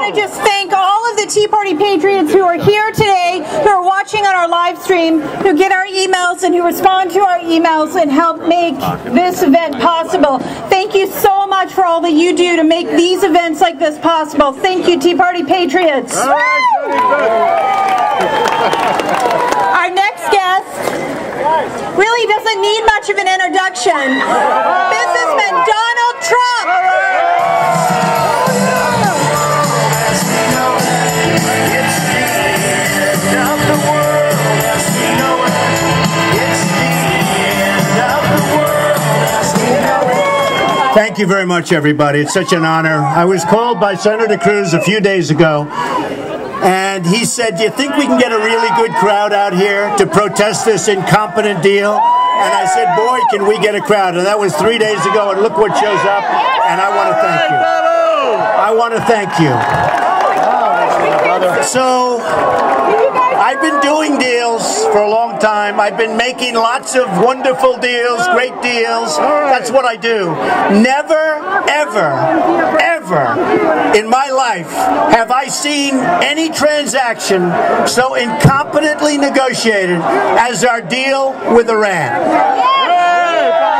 to just thank all of the Tea Party Patriots who are here today, who are watching on our live stream, who get our emails and who respond to our emails and help make this event possible. Thank you so much for all that you do to make these events like this possible. Thank you, Tea Party Patriots. Our next guest really doesn't need much of an introduction. Businessman Donald Trump. Thank you very much, everybody. It's such an honor. I was called by Senator Cruz a few days ago, and he said, do you think we can get a really good crowd out here to protest this incompetent deal? And I said, boy, can we get a crowd. And that was 3 days ago, and look what shows up. And I want to thank you. I want to thank you. So, I've been doing deals for a long time. I've been making lots of wonderful deals, great deals. That's what I do. Never, ever, ever in my life have I seen any transaction so incompetently negotiated as our deal with Iran.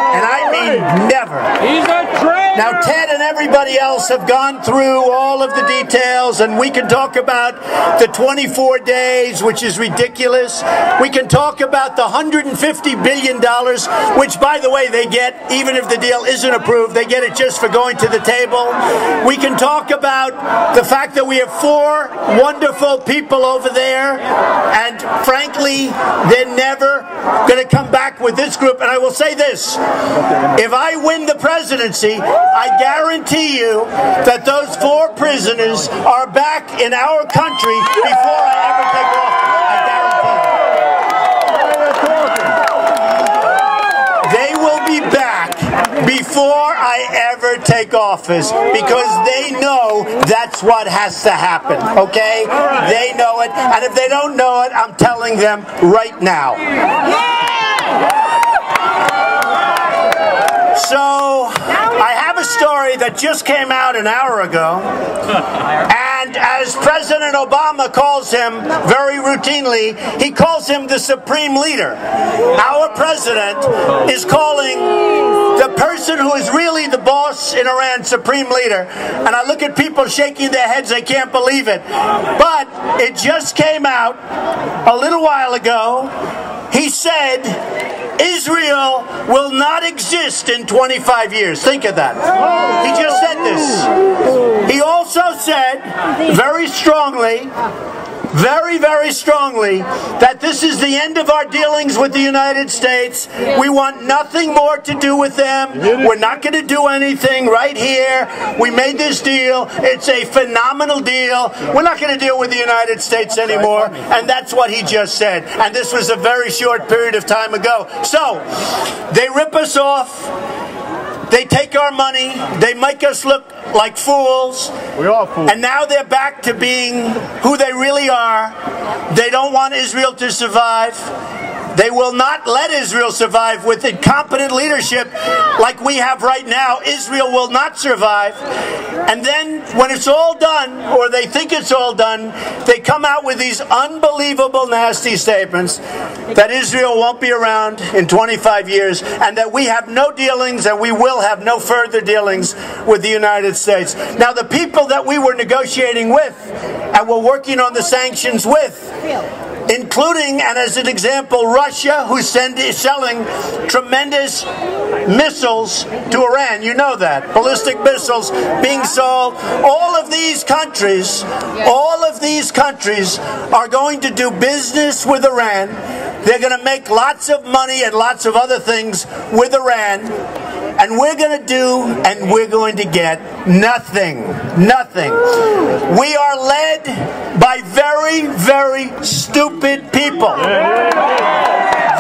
And I mean never. He's a traitor! Now, Ted and everybody else have gone through all of the details, and we can talk about the 24 days, which is ridiculous. We can talk about the $150 billion, which, by the way, they get, even if the deal isn't approved, they get it just for going to the table. We can talk about the fact that we have 4 wonderful people over there, and frankly, they're never going to come back with this group. And I will say this, if I win the presidency, I guarantee you that those 4 prisoners are back in our country before I ever take office. I guarantee it. They will be back before I ever take office because they know that's what has to happen, okay? They know it, and if they don't know it, I'm telling them right now. So, I have a story that just came out an hour ago, and as President Obama calls him very routinely, he calls him the Supreme Leader. Our president is calling the person who is really the boss in Iran Supreme Leader, and I look at people shaking their heads, they can't believe it. But it just came out a little while ago. He said Israel will not exist in 25 years. Think of that. He just said this. He also said very strongly, very, very strongly, that this is the end of our dealings with the United States. We want nothing more to do with them. We're not going to do anything right here. We made this deal. It's a phenomenal deal. We're not going to deal with the United States anymore. And that's what he just said. And this was a very short period of time ago. So, they rip us off. They take our money. They make us look like fools. We're all fools. And now they're back to being who they really are. They don't want Israel to survive. They will not let Israel survive with incompetent leadership like we have right now. Israel will not survive. And then when it's all done, or they think it's all done, they come out with these unbelievable nasty statements that Israel won't be around in 25 years and that we have no dealings and we will have no further dealings with the United States. Now, the people that we were negotiating with and were working on the sanctions with, including, and as an example, Russia, who's selling tremendous missiles to Iran. You know that. Ballistic missiles being sold. All of these countries are going to do business with Iran. They're going to make lots of money and lots of other things with Iran. And we're going to do, and we're going to get nothing. Nothing. We are led by very, very stupid people.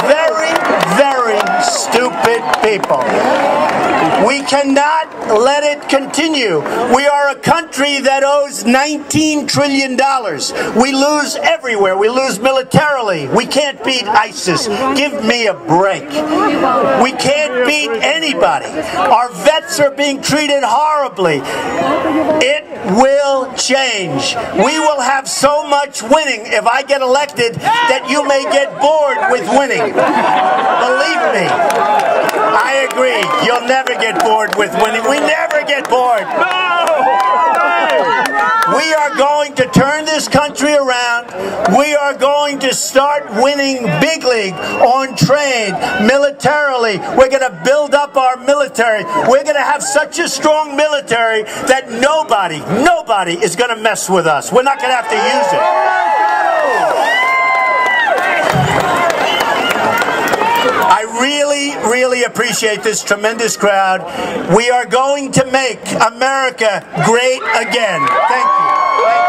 Very, very stupid people. We cannot let it continue. We are a country that owes $19 trillion. We lose everywhere. We lose militarily. We can't beat ISIS. Give me a break. We can't beat anybody. Our vets are being treated horribly. It will change. We will have so much winning if I get elected that you may get bored with winning. Believe me, I agree. You'll never get bored with winning. We never get bored. We are going to turn this country around. We are going to start winning big league on trade, militarily. We're going to build up our military. We're going to have such a strong military that nobody is going to mess with us. We're not going to have to use it. I really appreciate this tremendous crowd. We are going to make America great again. Thank you.